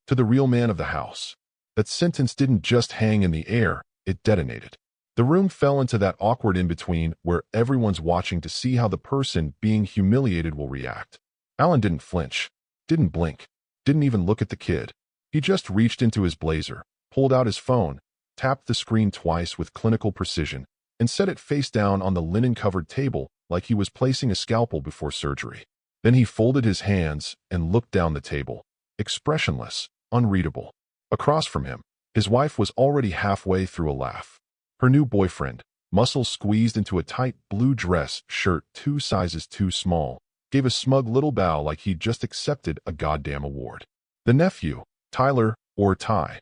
to the real man of the house. That sentence didn't just hang in the air, it detonated. The room fell into that awkward in-between where everyone's watching to see how the person being humiliated will react. Alan didn't flinch, didn't blink, didn't even look at the kid. He just reached into his blazer, pulled out his phone, tapped the screen twice with clinical precision, and set it face down on the linen-covered table like he was placing a scalpel before surgery. Then he folded his hands and looked down the table, expressionless, unreadable. Across from him, his wife was already halfway through a laugh. Her new boyfriend, muscles squeezed into a tight blue dress shirt 2 sizes too small, gave a smug little bow like he'd just accepted a goddamn award. The nephew, Tyler, or Ty,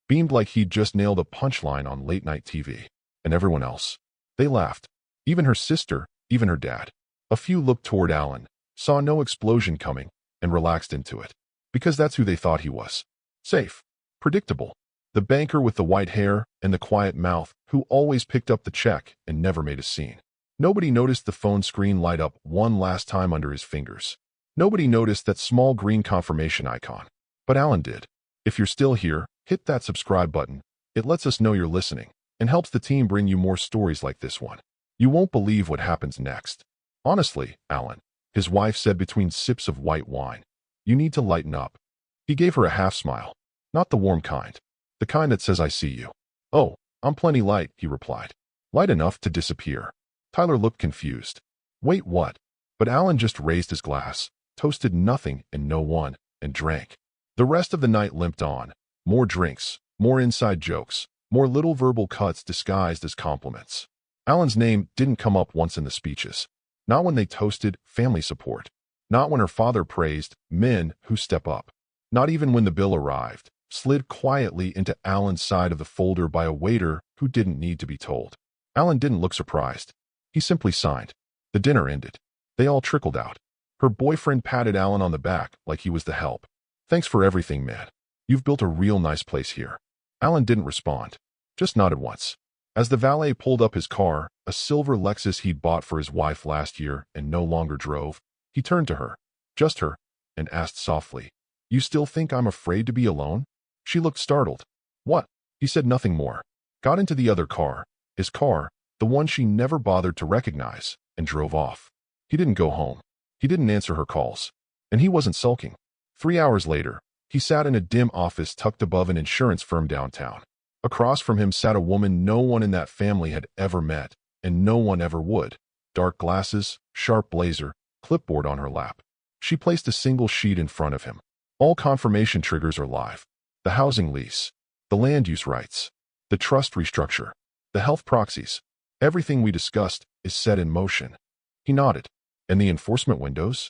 beamed like he'd just nailed a punchline on late-night TV. And everyone else, they laughed. Even her sister, even her dad. A few looked toward Alan, saw no explosion coming, and relaxed into it. Because that's who they thought he was. Safe. Predictable. The banker with the white hair and the quiet mouth who always picked up the check and never made a scene. Nobody noticed the phone screen light up one last time under his fingers. Nobody noticed that small green confirmation icon. But Alan did. If you're still here, hit that subscribe button. It lets us know you're listening and helps the team bring you more stories like this one. You won't believe what happens next. Honestly, Alan, his wife said between sips of white wine, you need to lighten up. He gave her a half smile. Not the warm kind. The kind that says I see you. Oh, I'm plenty light, he replied. Light enough to disappear. Tyler looked confused. Wait, what? But Alan just raised his glass, toasted nothing and no one, and drank. The rest of the night limped on. More drinks, more inside jokes, more little verbal cuts disguised as compliments. Alan's name didn't come up once in the speeches. Not when they toasted family support. Not when her father praised men who step up. Not even when the bill arrived, slid quietly into Alan's side of the folder by a waiter who didn't need to be told. Alan didn't look surprised. He simply signed. The dinner ended. They all trickled out. Her boyfriend patted Alan on the back like he was the help. Thanks for everything, man. You've built a real nice place here. Alan didn't respond. Just nodded once. As the valet pulled up his car, a silver Lexus he'd bought for his wife last year and no longer drove, he turned to her, just her, and asked softly, You still think I'm afraid to be alone? She looked startled. What? He said nothing more. Got into the other car, his car, the one she never bothered to recognize, and drove off. He didn't go home. He didn't answer her calls. And he wasn't sulking. 3 hours later, he sat in a dim office tucked above an insurance firm downtown. Across from him sat a woman no one in that family had ever met, and no one ever would. Dark glasses, sharp blazer, clipboard on her lap. She placed a single sheet in front of him. All confirmation triggers are live. The housing lease, the land use rights, the trust restructure, the health proxies. Everything we discussed is set in motion. He nodded. And the enforcement windows?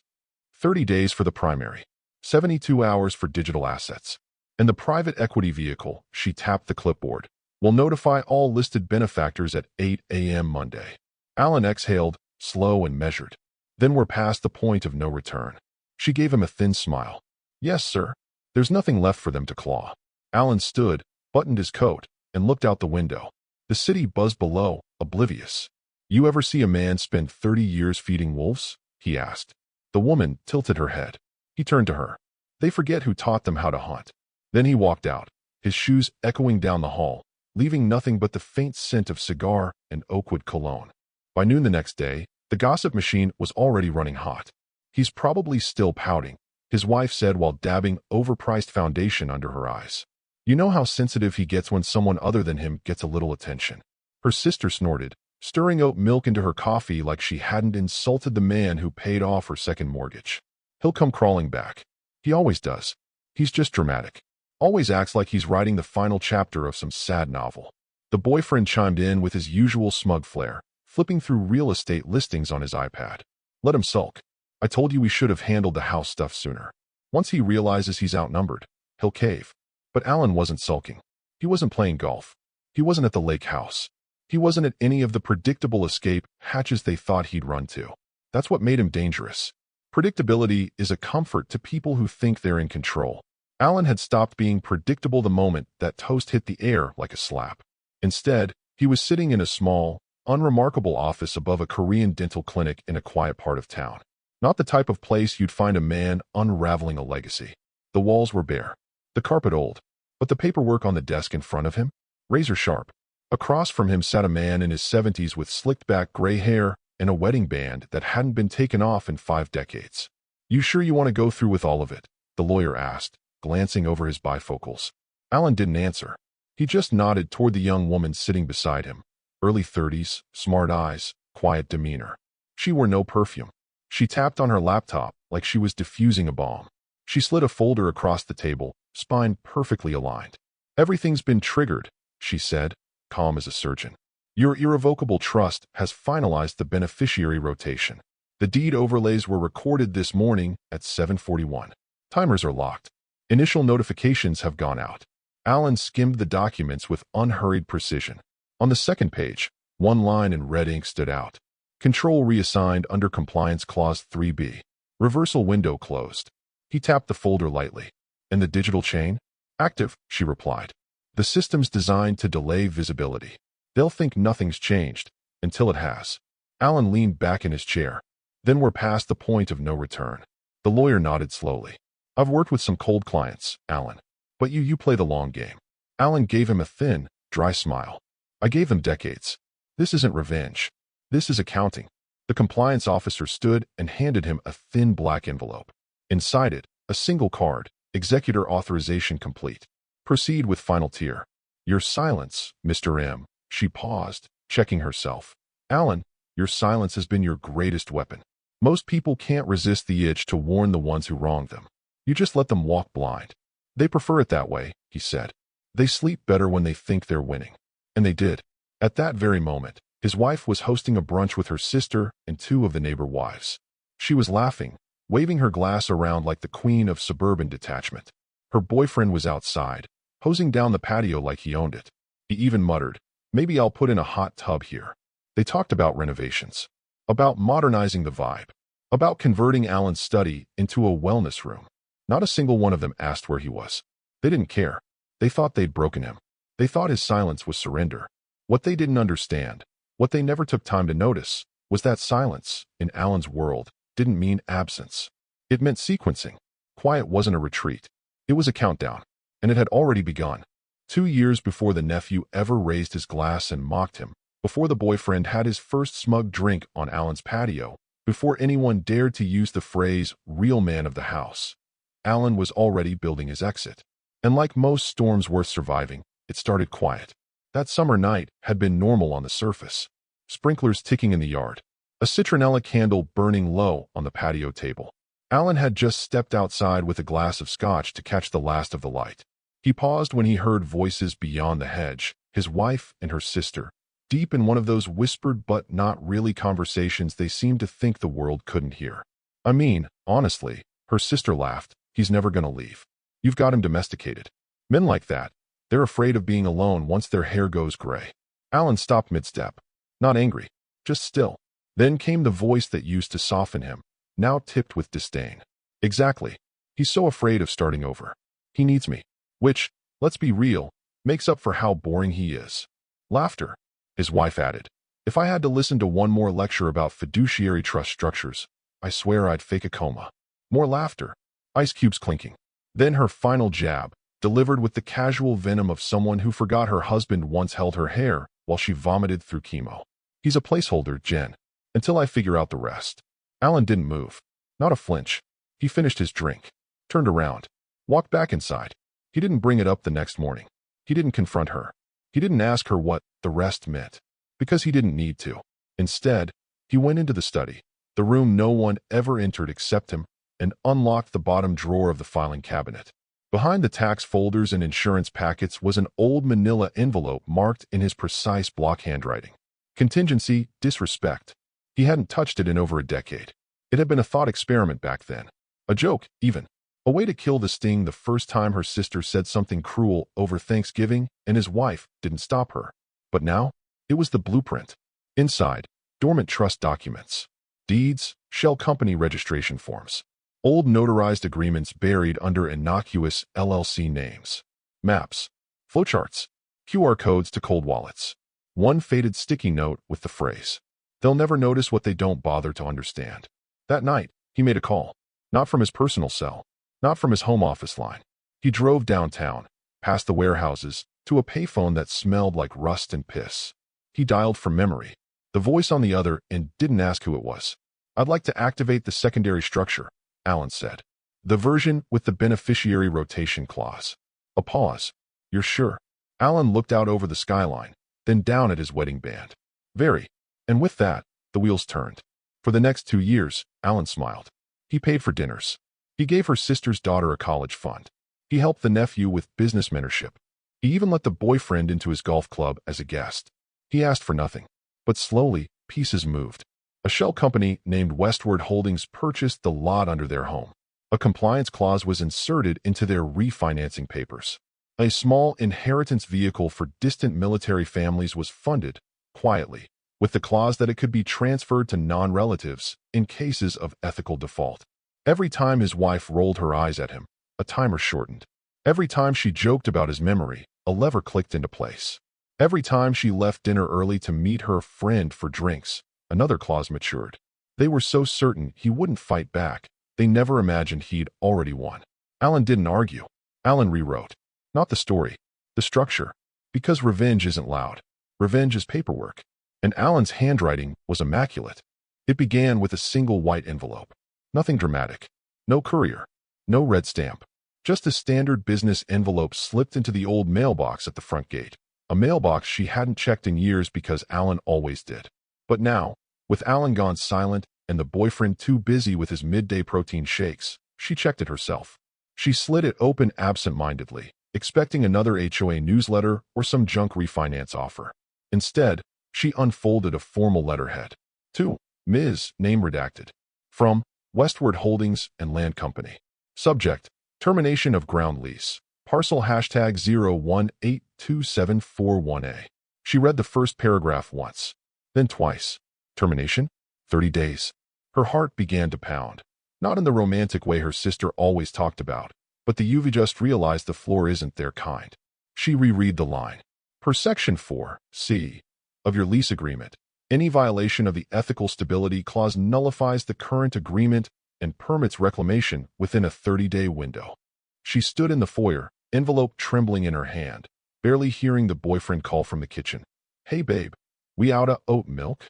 30 days for the primary. 72 hours for digital assets. And the private equity vehicle, she tapped the clipboard, will notify all listed benefactors at 8 a.m. Monday. Alan exhaled, slow and measured. Then we're past the point of no return. She gave him a thin smile. Yes, sir. There's nothing left for them to claw. Alan stood, buttoned his coat, and looked out the window. The city buzzed below, oblivious. You ever see a man spend 30 years feeding wolves? He asked. The woman tilted her head. He turned to her. They forget who taught them how to hunt. Then he walked out, his shoes echoing down the hall, leaving nothing but the faint scent of cigar and oakwood cologne. By noon the next day, the gossip machine was already running hot. He's probably still pouting, his wife said while dabbing overpriced foundation under her eyes. You know how sensitive he gets when someone other than him gets a little attention. Her sister snorted, stirring oat milk into her coffee like she hadn't insulted the man who paid off her second mortgage. He'll come crawling back. He always does. He's just dramatic. Always acts like he's writing the final chapter of some sad novel. The boyfriend chimed in with his usual smug flair, flipping through real estate listings on his iPad. Let him sulk. I told you we should have handled the house stuff sooner. Once he realizes he's outnumbered, he'll cave. But Alan wasn't sulking. He wasn't playing golf. He wasn't at the lake house. He wasn't at any of the predictable escape hatches they thought he'd run to. That's what made him dangerous. Predictability is a comfort to people who think they're in control. Alan had stopped being predictable the moment that toast hit the air like a slap. Instead, he was sitting in a small, unremarkable office above a Korean dental clinic in a quiet part of town. Not the type of place you'd find a man unraveling a legacy. The walls were bare. the carpet old, but the paperwork on the desk in front of him, razor sharp. Across from him sat a man in his 70s with slicked-back gray hair and a wedding band that hadn't been taken off in 5 decades. "You sure you want to go through with all of it?" the lawyer asked, glancing over his bifocals. Alan didn't answer. He just nodded toward the young woman sitting beside him. Early 30s, smart eyes, quiet demeanor. She wore no perfume. She tapped on her laptop like she was diffusing a bomb. She slid a folder across the table, spine perfectly aligned. "Everything's been triggered," she said, calm as a surgeon. "Your irrevocable trust has finalized the beneficiary rotation. The deed overlays were recorded this morning at 7:41. Timers are locked. Initial notifications have gone out." Alan skimmed the documents with unhurried precision. On the second page, one line in red ink stood out. "Control reassigned under Compliance Clause 3B. Reversal window closed." He tapped the folder lightly. "And the digital chain?" "Active," she replied. "The system's designed to delay visibility. They'll think nothing's changed until it has." Alan leaned back in his chair. "Then we're past the point of no return." The lawyer nodded slowly. "I've worked with some cold clients, Alan. But you play the long game." Alan gave him a thin, dry smile. "I gave them decades. This isn't revenge. This is accounting." The compliance officer stood and handed him a thin black envelope. Inside it, a single card, executor authorization complete. "Proceed with final tier." "Your silence, Mr. M." She paused, checking herself. "Alan, your silence has been your greatest weapon. Most people can't resist the itch to warn the ones who wronged them. You just let them walk blind. They prefer it that way," he said. "They sleep better when they think they're winning." And they did. At that very moment, his wife was hosting a brunch with her sister and 2 of the neighbor wives. She was laughing, waving her glass around like the queen of suburban detachment. Her boyfriend was outside, hosing down the patio like he owned it. He even muttered, "Maybe I'll put in a hot tub here." They talked about renovations, about modernizing the vibe, about converting Alan's study into a wellness room. Not a single one of them asked where he was. They didn't care. They thought they'd broken him. They thought his silence was surrender. What they didn't understand, what they never took time to notice, was that silence, in Alan's world, didn't mean absence. It meant sequencing. Quiet wasn't a retreat. It was a countdown. And it had already begun. 2 years before the nephew ever raised his glass and mocked him, before the boyfriend had his first smug drink on Alan's patio, before anyone dared to use the phrase "real man of the house," Alan was already building his exit. And like most storms worth surviving, it started quiet. That summer night had been normal on the surface. Sprinklers ticking in the yard. A citronella candle burning low on the patio table. Alan had just stepped outside with a glass of scotch to catch the last of the light. He paused when he heard voices beyond the hedge, his wife and her sister, deep in one of those whispered but not really conversations they seemed to think the world couldn't hear. "I mean, honestly," her sister laughed, "he's never gonna leave. You've got him domesticated. Men like that, they're afraid of being alone once their hair goes gray." Alan stopped mid-step. Not angry, just still. Then came the voice that used to soften him, now tipped with disdain. "Exactly. He's so afraid of starting over. He needs me. Which, let's be real, makes up for how boring he is." Laughter. His wife added, "If I had to listen to one more lecture about fiduciary trust structures, I swear I'd fake a coma." More laughter. Ice cubes clinking. Then her final jab, delivered with the casual venom of someone who forgot her husband once held her hair while she vomited through chemo. "He's a placeholder, Jen, until I figure out the rest." Alan didn't move. Not a flinch. He finished his drink, turned around, walked back inside. He didn't bring it up the next morning. He didn't confront her. He didn't ask her what the rest meant, because he didn't need to. Instead, he went into the study, the room no one ever entered except him, and unlocked the bottom drawer of the filing cabinet. Behind the tax folders and insurance packets was an old manila envelope marked in his precise block handwriting. Contingency, disrespect. He hadn't touched it in over a decade. It had been a thought experiment back then. A joke, even. A way to kill the sting the first time her sister said something cruel over Thanksgiving and his wife didn't stop her. But now, it was the blueprint. Inside, dormant trust documents. Deeds, shell company registration forms. Old notarized agreements buried under innocuous LLC names. Maps. Flowcharts. QR codes to cold wallets. One faded sticky note with the phrase, "They'll never notice what they don't bother to understand." That night, he made a call. Not from his personal cell. Not from his home office line. He drove downtown, past the warehouses, to a payphone that smelled like rust and piss. He dialed from memory. The voice on the other end didn't ask who it was. "I'd like to activate the secondary structure," Alan said. "The version with the beneficiary rotation clause." A pause. "You're sure?" Alan looked out over the skyline, then down at his wedding band. "Very." And with that, the wheels turned. For the next 2 years, Alan smiled. He paid for dinners. He gave her sister's daughter a college fund. He helped the nephew with business mentorship. He even let the boyfriend into his golf club as a guest. He asked for nothing. But slowly, pieces moved. A shell company named Westward Holdings purchased the lot under their home. A compliance clause was inserted into their refinancing papers. A small inheritance vehicle for distant military families was funded, quietly, with the clause that it could be transferred to non-relatives in cases of ethical default. Every time his wife rolled her eyes at him, a timer shortened. Every time she joked about his memory, a lever clicked into place. Every time she left dinner early to meet her friend for drinks, another clause matured. They were so certain he wouldn't fight back, they never imagined he'd already won. Alan didn't argue. Alan rewrote. Not the story, the structure. Because revenge isn't loud. Revenge is paperwork. And Alan's handwriting was immaculate. It began with a single white envelope. Nothing dramatic. No courier. No red stamp. Just a standard business envelope slipped into the old mailbox at the front gate. A mailbox she hadn't checked in years because Alan always did. But now, with Alan gone silent and the boyfriend too busy with his midday protein shakes, she checked it herself. She slid it open absent-mindedly, expecting another HOA newsletter or some junk refinance offer. Instead, she unfolded a formal letterhead. To Ms. Name redacted. From Westward Holdings and Land Company. Subject: termination of ground lease. Parcel #01827441A. She read the first paragraph once, then twice. Termination? 30 days. Her heart began to pound. Not in the romantic way her sister always talked about, but the UV just realized the floor isn't their kind. She reread the line. Per Section 4(c) of your lease agreement, any violation of the ethical stability clause nullifies the current agreement and permits reclamation within a 30-day window. She stood in the foyer, envelope trembling in her hand, barely hearing the boyfriend call from the kitchen. "Hey babe, we outta oat milk?"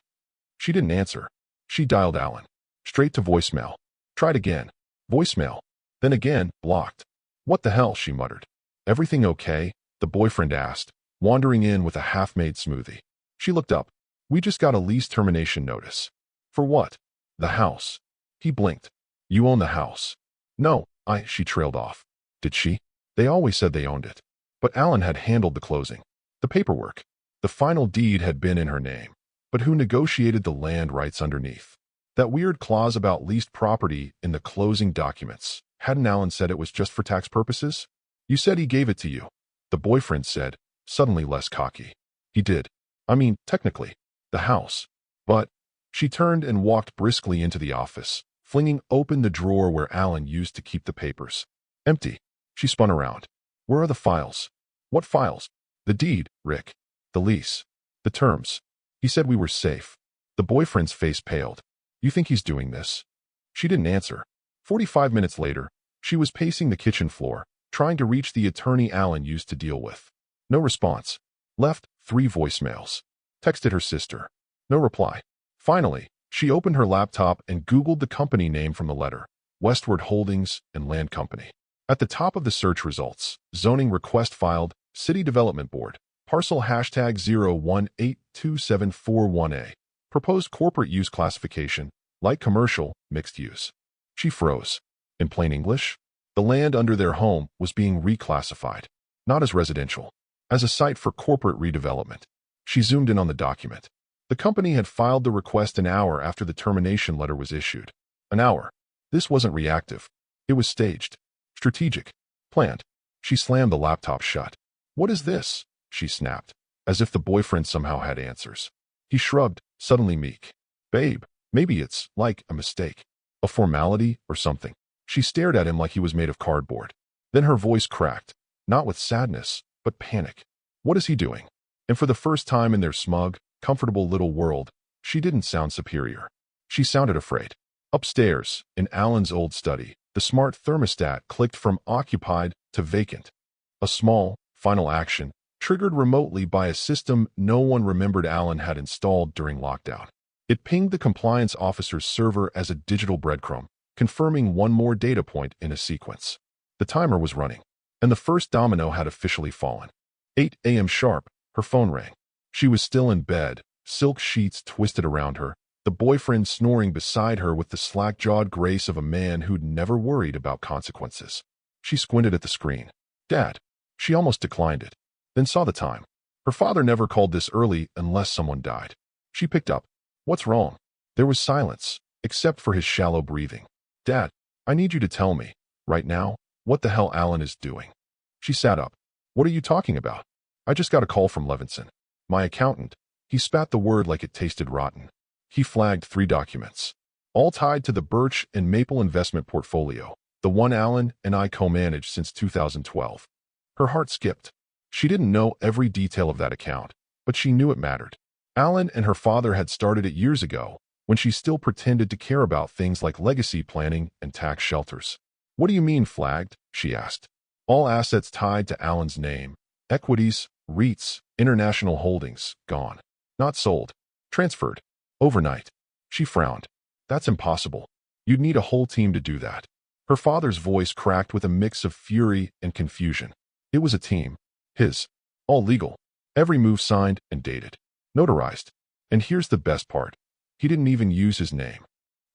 She didn't answer. She dialed Alan. Straight to voicemail. Tried again. Voicemail. Then again, blocked. "What the hell?" she muttered. "Everything okay?" the boyfriend asked, wandering in with a half-made smoothie. She looked up. "We just got a lease termination notice." "For what?" "The house." He blinked. "You own the house." "No, she trailed off. "Did she?" "They always said they owned it." But Alan had handled the closing. The paperwork. The final deed had been in her name. But who negotiated the land rights underneath? That weird clause about leased property in the closing documents. Hadn't Alan said it was just for tax purposes? "You said he gave it to you," the boyfriend said, suddenly less cocky. "He did. I mean, technically. The house." But she turned and walked briskly into the office, flinging open the drawer where Alan used to keep the papers. Empty. She spun around. "Where are the files?" "What files?" "The deed, Rick. The lease. The terms. He said we were safe." The boyfriend's face paled. "You think he's doing this?" She didn't answer. 45 minutes later, she was pacing the kitchen floor, trying to reach the attorney Alan used to deal with. No response. Left 3 voicemails. Texted her sister. No reply. Finally, she opened her laptop and Googled the company name from the letter. Westward Holdings and Land Company. At the top of the search results, zoning request filed, City Development Board, parcel #01827441A. Proposed corporate use classification, light commercial, mixed use. She froze. In plain English, the land under their home was being reclassified, not as residential, as a site for corporate redevelopment. She zoomed in on the document. The company had filed the request an hour after the termination letter was issued. An hour. This wasn't reactive. It was staged. Strategic. Planned. She slammed the laptop shut. "What is this?" she snapped, as if the boyfriend somehow had answers. He shrugged, suddenly meek. "Babe, maybe it's, like, a mistake. A formality or something." She stared at him like he was made of cardboard. Then her voice cracked, not with sadness, but panic. What is he doing? And for the first time in their smug, comfortable little world, she didn't sound superior. She sounded afraid. Upstairs, in Alan's old study, the The smart thermostat clicked from occupied to vacant. A small, final action, triggered remotely by a system no one remembered Alan had installed during lockdown. It pinged the compliance officer's server as a digital breadcrumb, confirming one more data point in a sequence. The timer was running, and the first domino had officially fallen. 8 a.m. sharp, her phone rang. She was still in bed, silk sheets twisted around her, the boyfriend snoring beside her with the slack-jawed grace of a man who'd never worried about consequences. She squinted at the screen. Dad. She almost declined it, then saw the time. Her father never called this early unless someone died. She picked up. What's wrong? There was silence, except for his shallow breathing. Dad, I need you to tell me, right now, what the hell Alan is doing. She sat up. What are you talking about? I just got a call from Levinson. My accountant. He spat the word like it tasted rotten. He flagged 3 documents, all tied to the Birch and Maple investment portfolio, the one Alan and I co-managed since 2012. Her heart skipped. She didn't know every detail of that account, but she knew it mattered. Alan and her father had started it years ago, when she still pretended to care about things like legacy planning and tax shelters. What do you mean flagged? She asked. All assets tied to Alan's name, equities, REITs, international holdings, gone. Not sold. Transferred. Overnight. She frowned. That's impossible. You'd need a whole team to do that. Her father's voice cracked with a mix of fury and confusion. It was a team. His. All legal. Every move signed and dated. Notarized. And here's the best part. He didn't even use his name.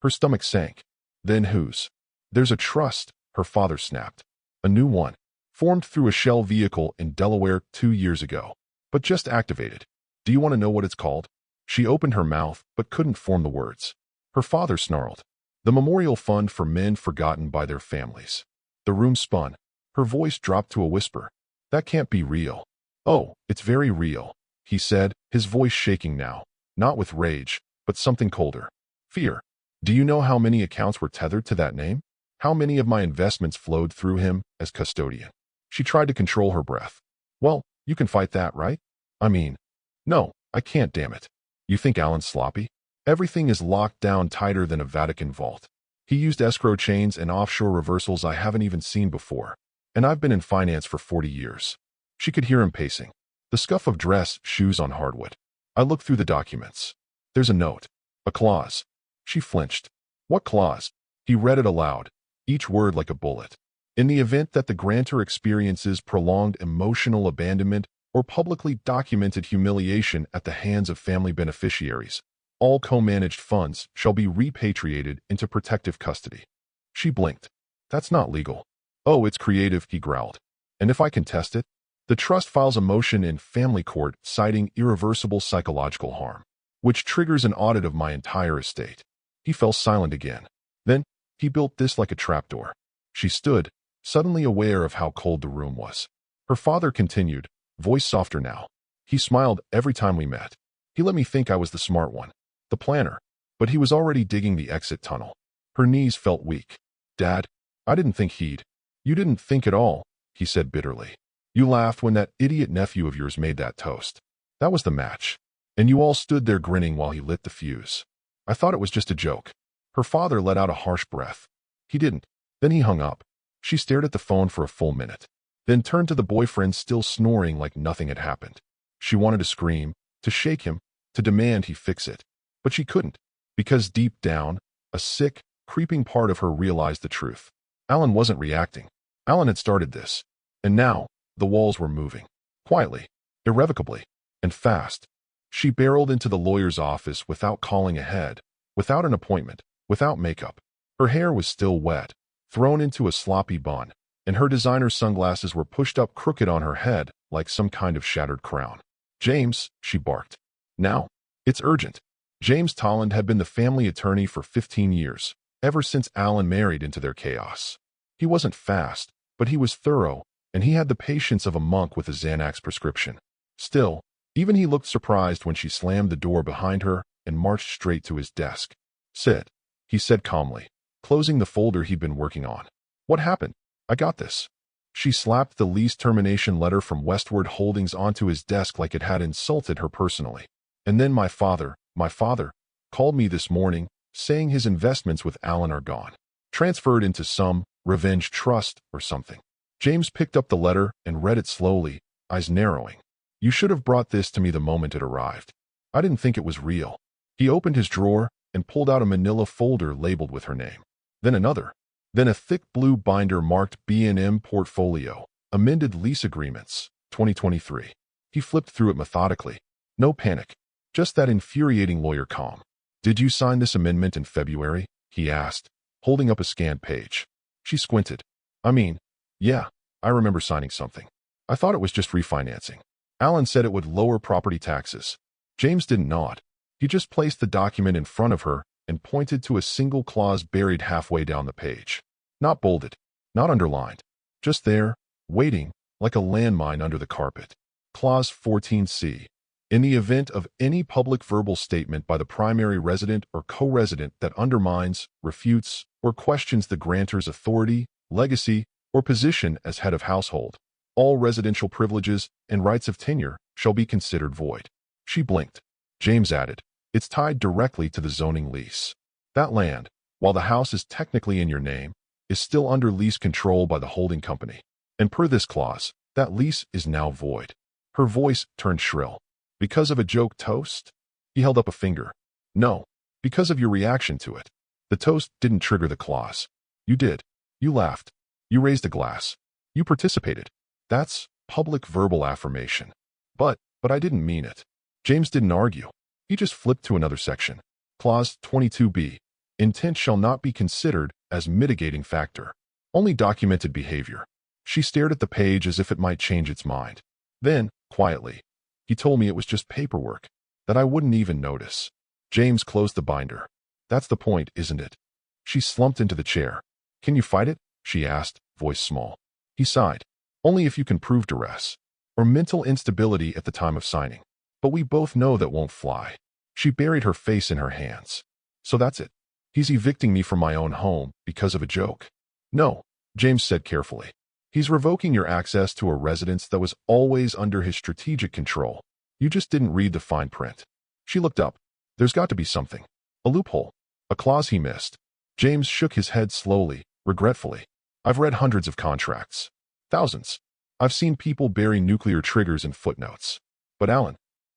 Her stomach sank. Then whose? There's a trust, her father snapped. A new one. Formed through a shell vehicle in Delaware 2 years ago. But just activated. Do you want to know what it's called? She opened her mouth, but couldn't form the words. Her father snarled. The Memorial Fund for Men Forgotten by Their Families. The room spun. Her voice dropped to a whisper. That can't be real. Oh, it's very real, he said, his voice shaking now. Not with rage, but something colder. Fear. Do you know how many accounts were tethered to that name? How many of my investments flowed through him as custodian? She tried to control her breath. Well, you can fight that, right? I mean, no, I can't, damn it. You think Alan's sloppy? Everything is locked down tighter than a Vatican vault. He used escrow chains and offshore reversals I haven't even seen before. And I've been in finance for 40 years. She could hear him pacing. The scuff of dress shoes on hardwood. I looked through the documents. There's a note. A clause. She flinched. What clause? He read it aloud, each word like a bullet. In the event that the grantor experiences prolonged emotional abandonment or publicly documented humiliation at the hands of family beneficiaries, all co-managed funds shall be repatriated into protective custody. She blinked. That's not legal. Oh, it's creative, he growled. And if I contest it? The trust files a motion in family court citing irreversible psychological harm, which triggers an audit of my entire estate. He fell silent again. Then, he built this like a trapdoor. She stood, suddenly aware of how cold the room was. Her father continued, voice softer now. He smiled every time we met. He let me think I was the smart one, the planner, but he was already digging the exit tunnel. Her knees felt weak. Dad, I didn't think he'd. You didn't think at all, he said bitterly. You laughed when that idiot nephew of yours made that toast. That was the match. And you all stood there grinning while he lit the fuse. I thought it was just a joke. Her father let out a harsh breath. He didn't. Then he hung up. She stared at the phone for a full minute, then turned to the boyfriend still snoring like nothing had happened. She wanted to scream, to shake him, to demand he fix it. But she couldn't, because deep down, a sick, creeping part of her realized the truth. Alan wasn't reacting. Alan had started this. And now, the walls were moving. Quietly, irrevocably, and fast. She barreled into the lawyer's office without calling ahead, without an appointment, without makeup. Her hair was still wet, thrown into a sloppy bun, and her designer sunglasses were pushed up crooked on her head like some kind of shattered crown. James, she barked. Now, it's urgent. James Tolland had been the family attorney for 15 years, ever since Alan married into their chaos. He wasn't fast, but he was thorough, and he had the patience of a monk with a Xanax prescription. Still, even he looked surprised when she slammed the door behind her and marched straight to his desk. Sit, he said calmly, closing the folder he'd been working on. What happened? I got this. She slapped the lease termination letter from Westward Holdings onto his desk like it had insulted her personally. And then my father, called me this morning, saying his investments with Alan are gone. Transferred into some revenge, trust, or something. James picked up the letter and read it slowly, eyes narrowing. You should have brought this to me the moment it arrived. I didn't think it was real. He opened his drawer and pulled out a manila folder labeled with her name. Then another. Then a thick blue binder marked B&M Portfolio, Amended Lease Agreements, 2023. He flipped through it methodically. No panic. Just that infuriating lawyer calm. Did you sign this amendment in February? He asked, holding up a scanned page. She squinted. Yeah, I remember signing something. I thought it was just refinancing. Alan said it would lower property taxes. James didn't nod. He just placed the document in front of her and pointed to a single clause buried halfway down the page. Not bolded, not underlined. Just there, waiting, like a landmine under the carpet. Clause 14C. In the event of any public verbal statement by the primary resident or co-resident that undermines, refutes, or questions the grantor's authority, legacy, or position as head of household, all residential privileges and rights of tenure shall be considered void. She blinked. James added, it's tied directly to the zoning lease. That land, while the house is technically in your name, is still under lease control by the holding company. And per this clause, that lease is now void. Her voice turned shrill. Because of a joke toast? He held up a finger. No, because of your reaction to it. The toast didn't trigger the clause. You did. You laughed. You raised a glass. You participated. That's public verbal affirmation. But I didn't mean it. James didn't argue. He just flipped to another section. Clause 22B. Intent shall not be considered as mitigating factor. Only documented behavior. She stared at the page as if it might change its mind. Then, quietly, he told me it was just paperwork, that I wouldn't even notice. James closed the binder. That's the point, isn't it? She slumped into the chair. Can you fight it? She asked, voice small. He sighed. Only if you can prove duress or mental instability at the time of signing. But we both know that won't fly. She buried her face in her hands. So that's it. He's evicting me from my own home because of a joke. No, James said carefully. He's revoking your access to a residence that was always under his strategic control. You just didn't read the fine print. She looked up. There's got to be something. A loophole. A clause he missed. James shook his head slowly, regretfully. I've read hundreds of contracts. Thousands. I've seen people bury nuclear triggers in footnotes. But Alan.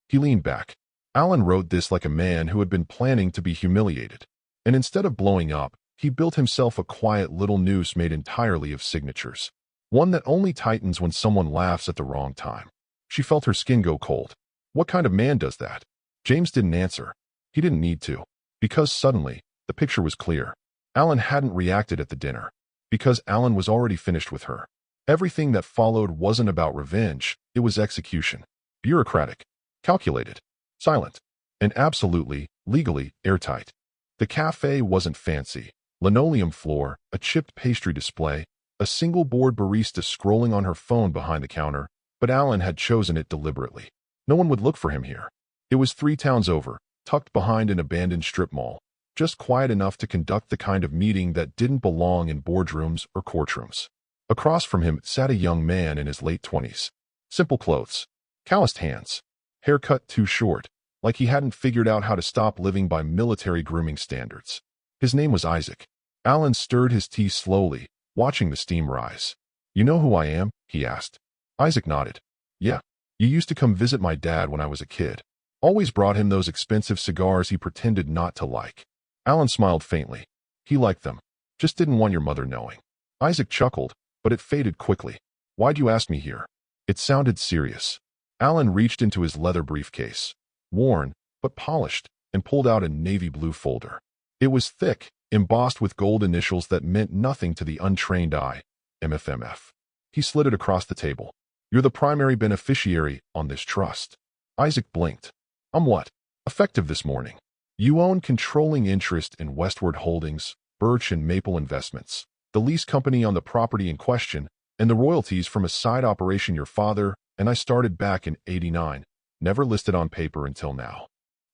He leaned back. Alan wrote this like a man who had been planning to be humiliated. And instead of blowing up, he built himself a quiet little noose made entirely of signatures. One that only tightens when someone laughs at the wrong time. She felt her skin go cold. What kind of man does that? James didn't answer. He didn't need to. Because suddenly, the picture was clear. Alan hadn't reacted at the dinner. Because Alan was already finished with her. Everything that followed wasn't about revenge, it was execution. Bureaucratic. Calculated. Silent. And absolutely, legally, airtight. The cafe wasn't fancy. Linoleum floor, a chipped pastry display, a single-board barista scrolling on her phone behind the counter, but Alan had chosen it deliberately. No one would look for him here. It was 3 towns over, tucked behind an abandoned strip mall, just quiet enough to conduct the kind of meeting that didn't belong in boardrooms or courtrooms. Across from him sat a young man in his late 20s. Simple clothes, calloused hands, haircut too short, like he hadn't figured out how to stop living by military grooming standards. His name was Isaac. Alan stirred his tea slowly, watching the steam rise. You know who I am? He asked. Isaac nodded. Yeah. You used to come visit my dad when I was a kid. Always brought him those expensive cigars he pretended not to like. Alan smiled faintly. He liked them. Just didn't want your mother knowing. Isaac chuckled, but it faded quickly. Why'd you ask me here? It sounded serious. Alan reached into his leather briefcase, worn, but polished, and pulled out a navy blue folder. It was thick, embossed with gold initials that meant nothing to the untrained eye. MFMF. He slid it across the table. You're the primary beneficiary on this trust. Isaac blinked. I'm what? Effective this morning. You own controlling interest in Westward Holdings, Birch and Maple Investments, the lease company on the property in question, and the royalties from a side operation your father and I started back in '89, never listed on paper until now.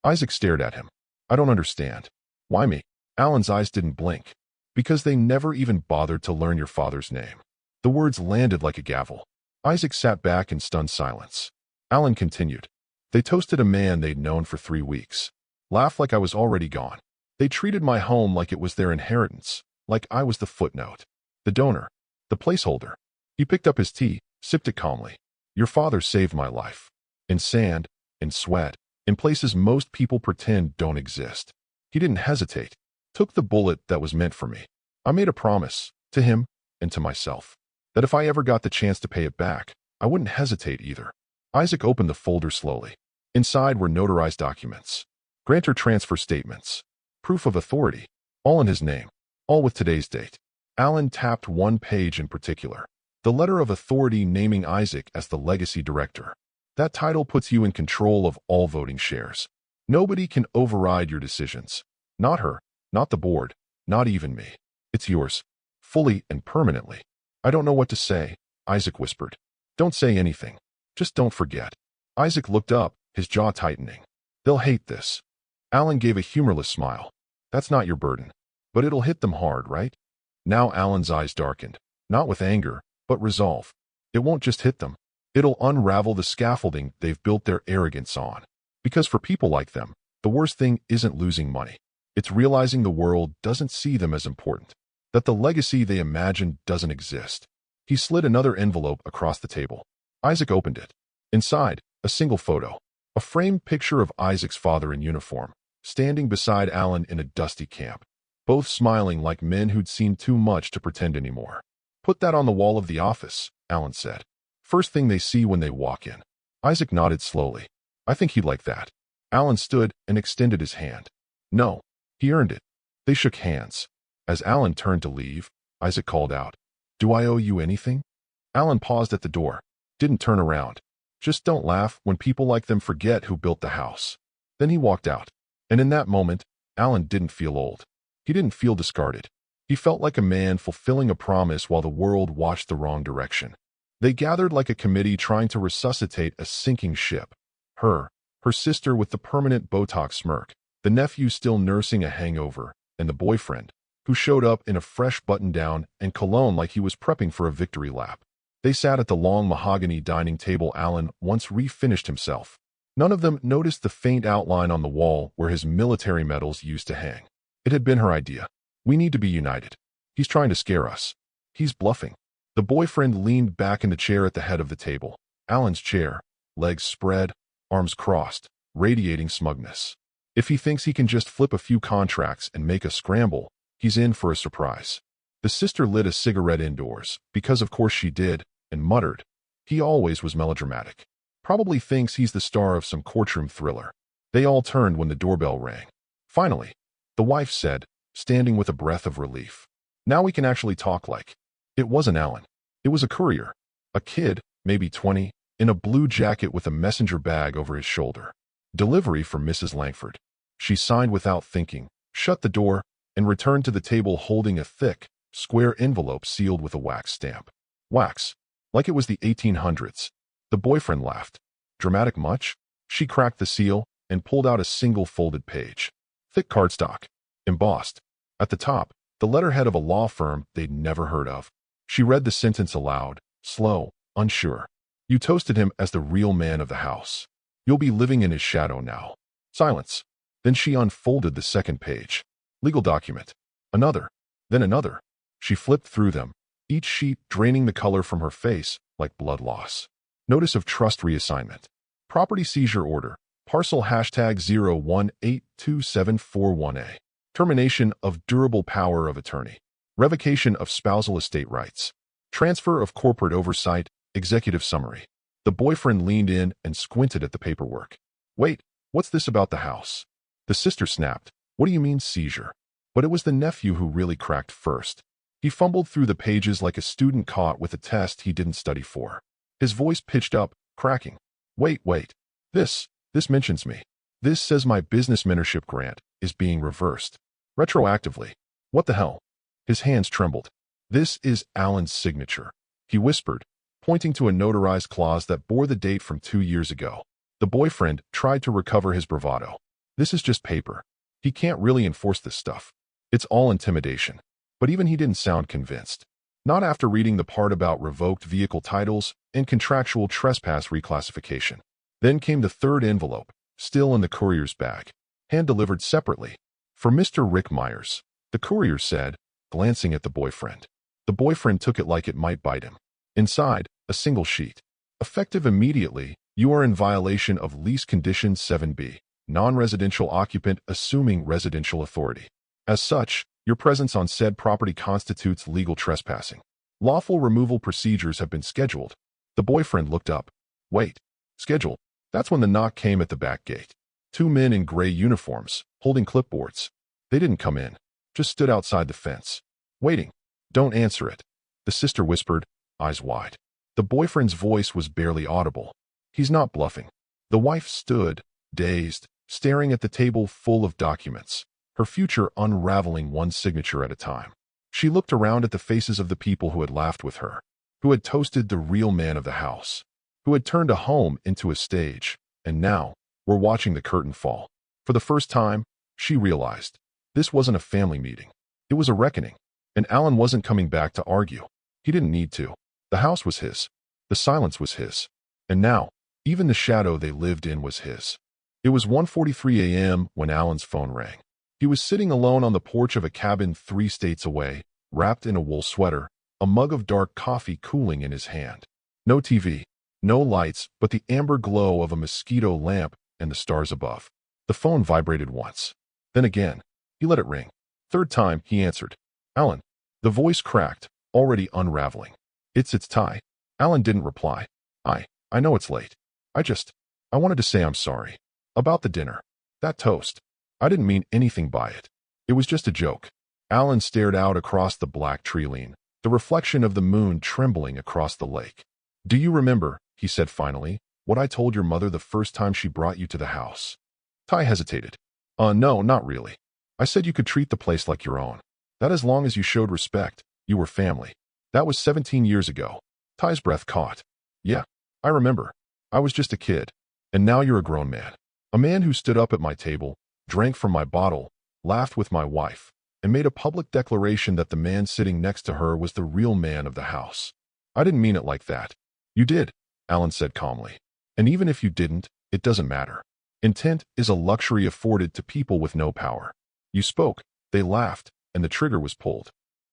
Isaac stared at him. I don't understand. Why me? Alan's eyes didn't blink. Because they never even bothered to learn your father's name. The words landed like a gavel. Isaac sat back in stunned silence. Alan continued. They toasted a man they'd known for 3 weeks. Laughed like I was already gone. They treated my home like it was their inheritance, like I was the footnote. The donor. The placeholder. He picked up his tea, sipped it calmly. Your father saved my life. In sand, in sweat, in places most people pretend don't exist. He didn't hesitate. Took the bullet that was meant for me. I made a promise, to him and to myself, that if I ever got the chance to pay it back, I wouldn't hesitate either. Isaac opened the folder slowly. Inside were notarized documents. Grantor transfer statements. Proof of authority. All in his name. All with today's date. Alan tapped one page in particular. The letter of authority naming Isaac as the legacy director. That title puts you in control of all voting shares. Nobody can override your decisions. Not her, not the board, not even me. It's yours. Fully and permanently. I don't know what to say, Isaac whispered. Don't say anything. Just don't forget. Isaac looked up, his jaw tightening. They'll hate this. Alan gave a humorless smile. That's not your burden. But it'll hit them hard, right? Now Alan's eyes darkened. Not with anger, but resolve. It won't just hit them. It'll unravel the scaffolding they've built their arrogance on. Because for people like them, the worst thing isn't losing money. It's realizing the world doesn't see them as important. That the legacy they imagine doesn't exist. He slid another envelope across the table. Isaac opened it. Inside, a single photo. A framed picture of Isaac's father in uniform, standing beside Alan in a dusty camp. Both smiling like men who'd seen too much to pretend anymore. Put that on the wall of the office, Alan said. First thing they see when they walk in. Isaac nodded slowly. I think he'd like that. Alan stood and extended his hand. No, he earned it. They shook hands. As Alan turned to leave, Isaac called out, Do I owe you anything? Alan paused at the door. Didn't turn around. Just don't laugh when people like them forget who built the house. Then he walked out. And in that moment, Alan didn't feel old. He didn't feel discarded. He felt like a man fulfilling a promise while the world watched the wrong direction. They gathered like a committee trying to resuscitate a sinking ship. Her sister with the permanent Botox smirk, the nephew still nursing a hangover, and the boyfriend, who showed up in a fresh button-down and cologne like he was prepping for a victory lap. They sat at the long mahogany dining table Alan once refinished himself. None of them noticed the faint outline on the wall where his military medals used to hang. It had been her idea. We need to be united. He's trying to scare us. He's bluffing. The boyfriend leaned back in the chair at the head of the table. Alan's chair, legs spread, arms crossed, radiating smugness. If he thinks he can just flip a few contracts and make a scramble, he's in for a surprise. The sister lit a cigarette indoors, because of course she did, and muttered. He always was melodramatic. Probably thinks he's the star of some courtroom thriller. They all turned when the doorbell rang. Finally, the wife said, standing with a breath of relief. Now we can actually talk like. It wasn't Alan. It was a courier. A kid, maybe 20, in a blue jacket with a messenger bag over his shoulder. Delivery from Mrs. Langford. She signed without thinking, shut the door, and returned to the table holding a thick, square envelope sealed with a wax stamp. Wax. Like it was the 1800s. The boyfriend laughed. Dramatic much? She cracked the seal and pulled out a single folded page. Thick cardstock. Embossed. At the top, the letterhead of a law firm they'd never heard of. She read the sentence aloud, slow, unsure. You toasted him as the real man of the house. You'll be living in his shadow now. Silence. Then she unfolded the second page. Legal document. Another. Then another. She flipped through them, each sheet draining the color from her face like blood loss. Notice of trust reassignment. Property seizure order. Parcel hashtag 0182741A. Termination of durable power of attorney. Revocation of spousal estate rights. Transfer of corporate oversight. Executive summary. The boyfriend leaned in and squinted at the paperwork. Wait, what's this about the house? The sister snapped. What do you mean seizure? But it was the nephew who really cracked first. He fumbled through the pages like a student caught with a test he didn't study for. His voice pitched up, cracking. Wait. This mentions me. This says my business mentorship grant is being reversed. Retroactively. What the hell? His hands trembled. This is Alan's signature. He whispered, pointing to a notarized clause that bore the date from 2 years ago. The boyfriend tried to recover his bravado. This is just paper. He can't really enforce this stuff. It's all intimidation. But even he didn't sound convinced. Not after reading the part about revoked vehicle titles and contractual trespass reclassification. Then came the third envelope, still in the courier's bag, hand-delivered separately. For Mr. Rick Myers, the courier said, glancing at the boyfriend. The boyfriend took it like it might bite him. Inside, a single sheet. Effective immediately, you are in violation of lease condition 7B, non-residential occupant assuming residential authority. As such, your presence on said property constitutes legal trespassing. Lawful removal procedures have been scheduled. The boyfriend looked up. Wait. Scheduled? That's when the knock came at the back gate. Two men in gray uniforms, holding clipboards. They didn't come in, just stood outside the fence. Waiting. Don't answer it. The sister whispered, eyes wide. The boyfriend's voice was barely audible. He's not bluffing. The wife stood, dazed, staring at the table full of documents, her future unraveling one signature at a time. She looked around at the faces of the people who had laughed with her, who had toasted the real man of the house, who had turned a home into a stage, and now were watching the curtain fall. For the first time, she realized this wasn't a family meeting. It was a reckoning, and Alan wasn't coming back to argue. He didn't need to. The house was his. The silence was his. And now, even the shadow they lived in was his. It was 1:43 a.m. when Alan's phone rang. He was sitting alone on the porch of a cabin 3 states away, wrapped in a wool sweater, a mug of dark coffee cooling in his hand. No TV, no lights, but the amber glow of a mosquito lamp and the stars above. The phone vibrated once. Then again. He let it ring. Third time, he answered. Alan. The voice cracked, already unraveling. It's Ty. Alan didn't reply. I know it's late. I wanted to say I'm sorry. About the dinner. That toast. I didn't mean anything by it. It was just a joke. Alan stared out across the black treeline, the reflection of the moon trembling across the lake. Do you remember, he said finally, what I told your mother the first time she brought you to the house? Ty hesitated. No, not really. I said you could treat the place like your own. That as long as you showed respect, you were family. That was 17 years ago. Ty's breath caught. Yeah, I remember. I was just a kid. And now you're a grown man. A man who stood up at my table, drank from my bottle, laughed with my wife, and made a public declaration that the man sitting next to her was the real man of the house. I didn't mean it like that. You did, Alan said calmly. And even if you didn't, it doesn't matter. Intent is a luxury afforded to people with no power. You spoke, they laughed, and the trigger was pulled.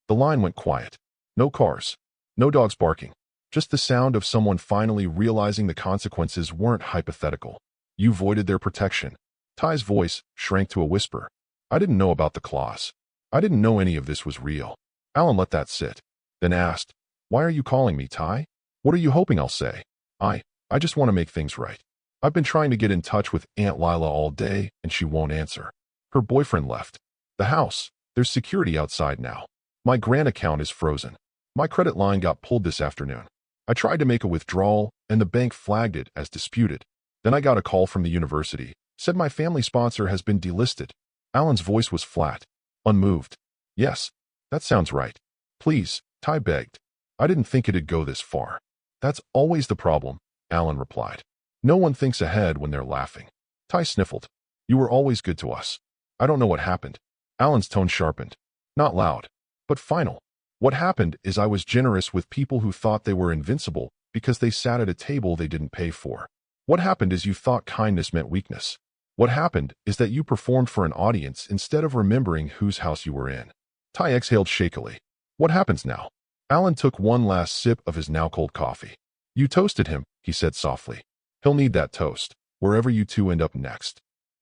The line went quiet. No cars. No dogs barking. Just the sound of someone finally realizing the consequences weren't hypothetical. You voided their protection. Ty's voice shrank to a whisper. I didn't know about the clause. I didn't know any of this was real. Alan let that sit, then asked, Why are you calling me, Ty? What are you hoping I'll say? I just want to make things right. I've been trying to get in touch with Aunt Lila all day, and she won't answer. Her boyfriend left. The house. There's security outside now. My grant account is frozen. My credit line got pulled this afternoon. I tried to make a withdrawal, and the bank flagged it as disputed. Then I got a call from the university. Said my family sponsor has been delisted. Alan's voice was flat, unmoved. Yes, that sounds right. Please, Ty begged. I didn't think it'd go this far. That's always the problem, Alan replied. No one thinks ahead when they're laughing. Ty sniffled. You were always good to us. I don't know what happened. Alan's tone sharpened. Not loud, but final. What happened is I was generous with people who thought they were invincible because they sat at a table they didn't pay for. What happened is you thought kindness meant weakness. What happened is that you performed for an audience instead of remembering whose house you were in. Ty exhaled shakily. What happens now? Alan took one last sip of his now cold coffee. You toasted him, he said softly. He'll need that toast, wherever you two end up next.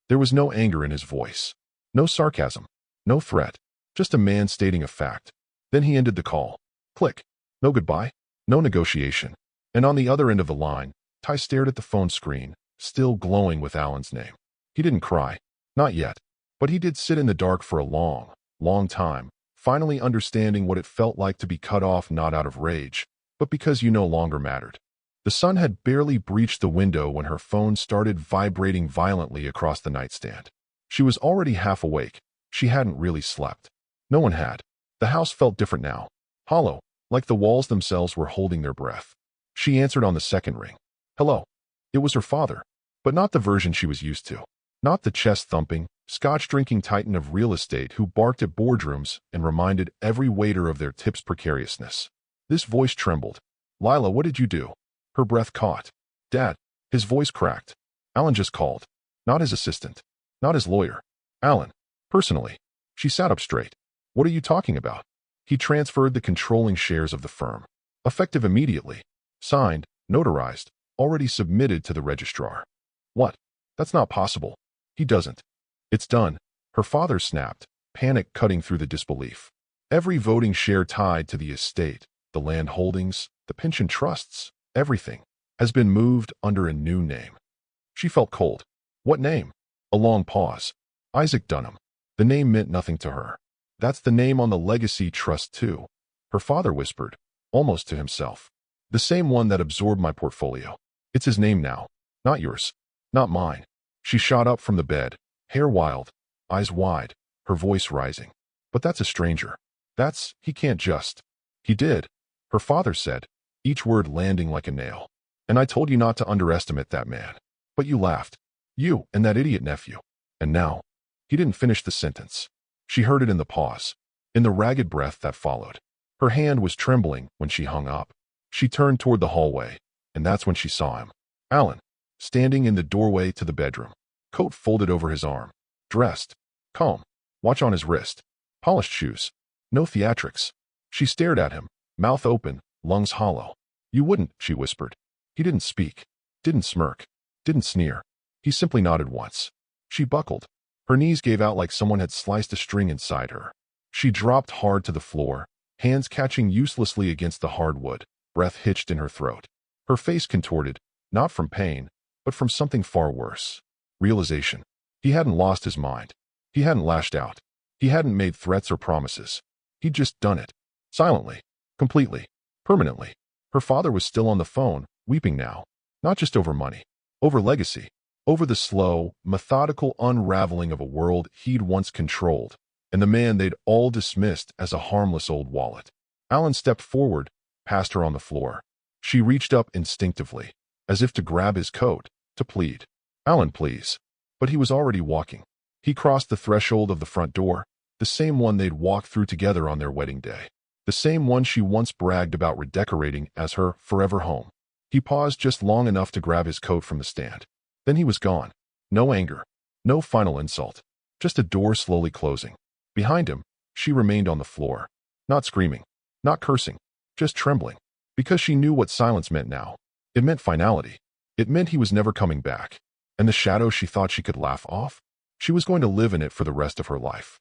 There was no anger in his voice. No sarcasm. No threat. Just a man stating a fact. Then he ended the call. Click. No goodbye. No negotiation. And on the other end of the line, Ty stared at the phone screen, still glowing with Alan's name. He didn't cry. Not yet. But he did sit in the dark for a long, long time, finally understanding what it felt like to be cut off not out of rage, but because you no longer mattered. The sun had barely breached the window when her phone started vibrating violently across the nightstand. She was already half awake. She hadn't really slept. No one had. The house felt different now. Hollow, like the walls themselves were holding their breath. She answered on the second ring. Hello. It was her father, but not the version she was used to. Not the chest-thumping, scotch-drinking titan of real estate who barked at boardrooms and reminded every waiter of their tip's precariousness. This voice trembled. Lila, what did you do? Her breath caught. Dad. His voice cracked. Alan just called. Not his assistant. Not his lawyer. Alan. Personally. She sat up straight. What are you talking about? He transferred the controlling shares of the firm. Effective immediately. Signed, notarized, already submitted to the registrar. What? That's not possible. He doesn't. It's done. Her father snapped, panic cutting through the disbelief. Every voting share tied to the estate, the land holdings, the pension trusts, everything, has been moved under a new name. She felt cold. What name? A long pause. Isaac Dunham. The name meant nothing to her. That's the name on the legacy trust too. Her father whispered, almost to himself. The same one that absorbed my portfolio. It's his name now. Not yours. Not mine. She shot up from the bed, hair wild, eyes wide, her voice rising. But that's a stranger. He can't just. He did. Her father said, each word landing like a nail. And I told you not to underestimate that man. But you laughed. You and that idiot nephew. And now. He didn't finish the sentence. She heard it in the pause, in the ragged breath that followed. Her hand was trembling when she hung up. She turned toward the hallway, and that's when she saw him. Alan, standing in the doorway to the bedroom, coat folded over his arm, dressed, calm, watch on his wrist, polished shoes, no theatrics. She stared at him, mouth open, lungs hollow. You wouldn't, she whispered. He didn't speak, didn't smirk, didn't sneer. He simply nodded once. She buckled. Her knees gave out like someone had sliced a string inside her. She dropped hard to the floor, hands catching uselessly against the hardwood, breath hitched in her throat. Her face contorted, not from pain, but from something far worse. Realization. He hadn't lost his mind. He hadn't lashed out. He hadn't made threats or promises. He'd just done it. Silently. Completely. Permanently. Her father was still on the phone, weeping now. Not just over money. Over legacy. Over the slow, methodical unraveling of a world he'd once controlled, and the man they'd all dismissed as a harmless old wallet. Alan stepped forward, past her on the floor. She reached up instinctively, as if to grab his coat, to plead. Alan, please. But he was already walking. He crossed the threshold of the front door, the same one they'd walked through together on their wedding day, the same one she once bragged about redecorating as her forever home. He paused just long enough to grab his coat from the stand. Then he was gone. No anger. No final insult. Just a door slowly closing. Behind him, she remained on the floor. Not screaming. Not cursing. Just trembling. Because she knew what silence meant now. It meant finality. It meant he was never coming back. And the shadow she thought she could laugh off? She was going to live in it for the rest of her life.